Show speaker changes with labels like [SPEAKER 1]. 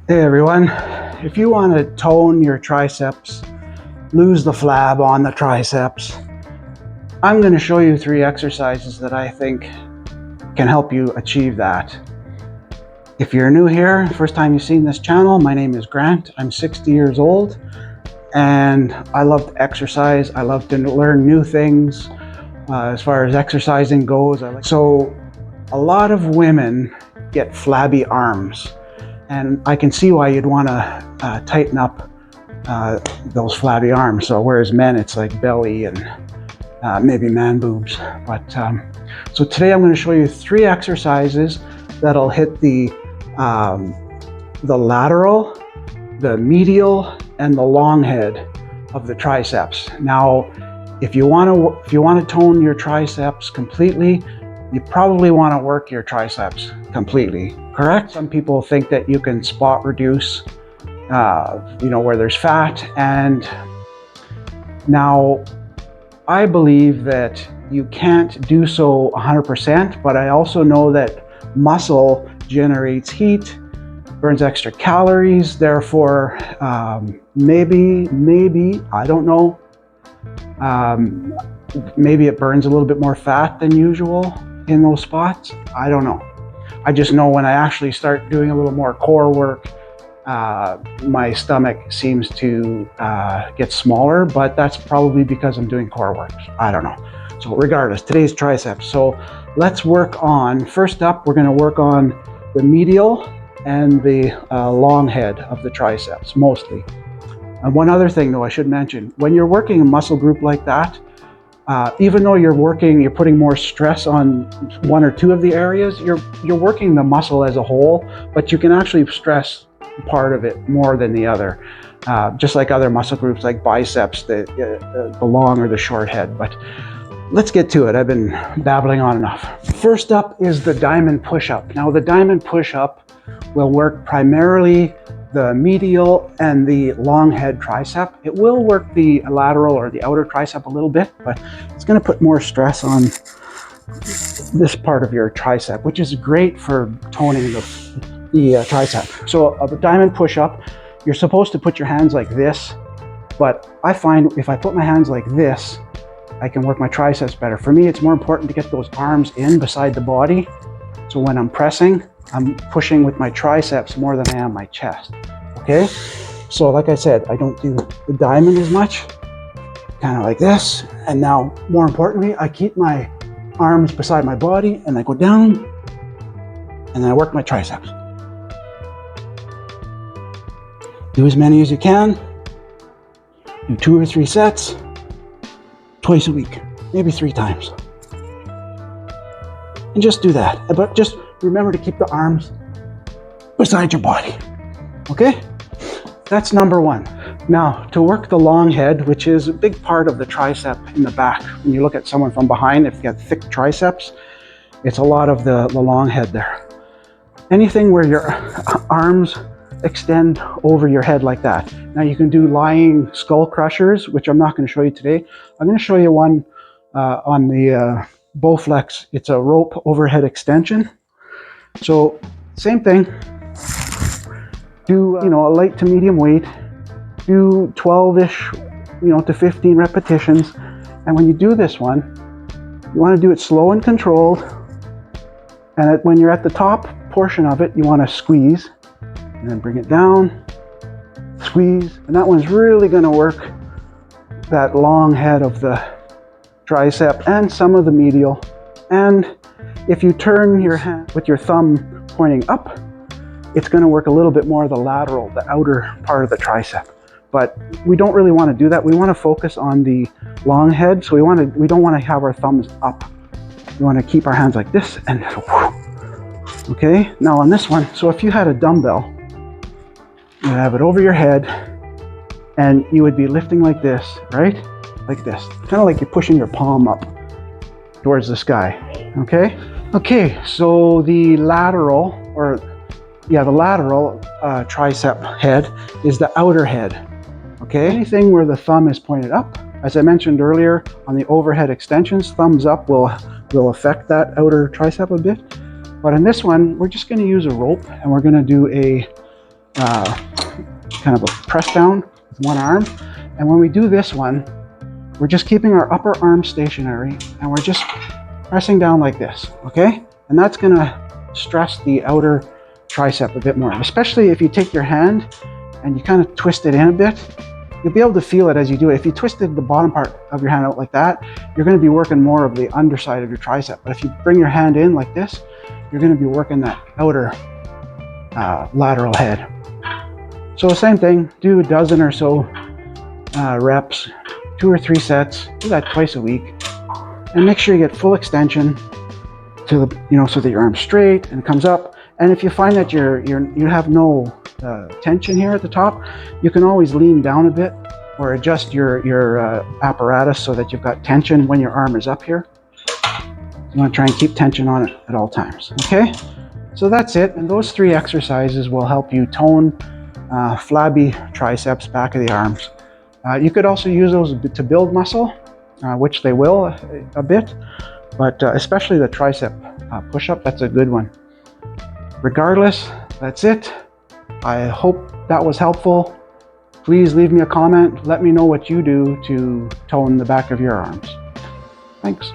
[SPEAKER 1] Hey everyone, if you want to tone your triceps, lose the flab on the triceps, I'm going to show you 3 exercises that I think can help you achieve that. If you're new here, first time you've seen this channel, my name is Grant. I'm 60 years old and I love to exercise. I love to learn new things as far as exercising goes. So a lot of women get flabby arms. And I can see why you'd want to tighten up those flabby arms. So whereas men, it's like belly and maybe man boobs. But so today I'm going to show you 3 exercises that'll hit the lateral, the medial, and the long head of the triceps. Now, if you want to tone your triceps completely, you probably want to work your triceps completely, correct? Some people think that you can spot reduce, where there's fat. And now I believe that you can't do so 100%, but I also know that muscle generates heat, burns extra calories. Therefore, maybe, I don't know. Maybe it burns a little bit more fat than usual in those spots. I don't know. I just know when I actually start doing a little more core work, my stomach seems to get smaller, but that's probably because I'm doing core work. I don't know. So regardless, today's triceps. So let's work on, first up, we're going to work on the medial and the long head of the triceps, mostly. And one other thing though I should mention, when you're working a muscle group like that, even though you're putting more stress on 1 or 2 of the areas, you're working the muscle as a whole, but you can actually stress part of it more than the other. Just like other muscle groups like biceps, the long or the short head. But let's get to it. I've been babbling on enough. First up is the diamond push-up. Now the diamond push-up will work primarily the medial and the long head tricep. It will work the lateral or the outer tricep a little bit, but it's going to put more stress on this part of your tricep, which is great for toning the tricep. So a diamond push-up, you're supposed to put your hands like this, but I find if I put my hands like this, I can work my triceps better. For me, it's more important to get those arms in beside the body. So when I'm pressing, I'm pushing with my triceps more than I am my chest, okay? So like I said, I don't do the diamond as much, kind of like this. And now, more importantly, I keep my arms beside my body and I go down and then I work my triceps. Do as many as you can. Do 2 or 3 sets, twice a week, maybe 3 times. And just do that, but just remember to keep the arms beside your body, okay? That's number 1. Now, to work the long head, which is a big part of the tricep in the back. When you look at someone from behind, if you got thick triceps, it's a lot of the long head there. Anything where your arms extend over your head like that. Now you can do lying skull crushers, which I'm not going to show you today. I'm going to show you one on the Bowflex. It's a rope overhead extension. So same thing, do a light to medium weight, do 12-ish to 15 repetitions. And when you do this one, you want to do it slow and controlled, and when you're at the top portion of it, you want to squeeze and then bring it down, squeeze, and that one's really going to work that long head of the tricep and some of the medial. And if you turn your hand with your thumb pointing up, it's going to work a little bit more of the lateral, the outer part of the tricep. But we don't really want to do that. We want to focus on the long head. So we don't want to have our thumbs up. We want to keep our hands like this and whoo. Okay. Now on this one, so if you had a dumbbell, you would have it over your head and you would be lifting like this, right? Like this, kind of like you're pushing your palm up towards the sky, okay? Okay, so the lateral tricep head is the outer head, okay? Anything where the thumb is pointed up, as I mentioned earlier, on the overhead extensions, thumbs up will affect that outer tricep a bit. But in this one, we're just gonna use a rope and we're gonna do a kind of a press down with one arm. And when we do this one, we're just keeping our upper arm stationary and we're just pressing down like this, okay? And that's gonna stress the outer tricep a bit more, especially if you take your hand and you kind of twist it in a bit. You'll be able to feel it as you do it. If you twisted the bottom part of your hand out like that, you're gonna be working more of the underside of your tricep. But if you bring your hand in like this, you're gonna be working that outer lateral head. So the same thing, do a dozen or so reps, 2 or 3 sets, do that twice a week. And make sure you get full extension to the, so that your arm's straight and comes up. And if you find that you have no tension here at the top, you can always lean down a bit or adjust your apparatus so that you've got tension when your arm is up here. You want to try and keep tension on it at all times. Okay, so that's it. And those 3 exercises will help you tone flabby triceps, back of the arms. You could also use those to build muscle, which they will a bit, but especially the tricep push-up, that's a good one. Regardless, that's it. I hope that was helpful. Please leave me a comment. Let me know what you do to tone the back of your arms. Thanks.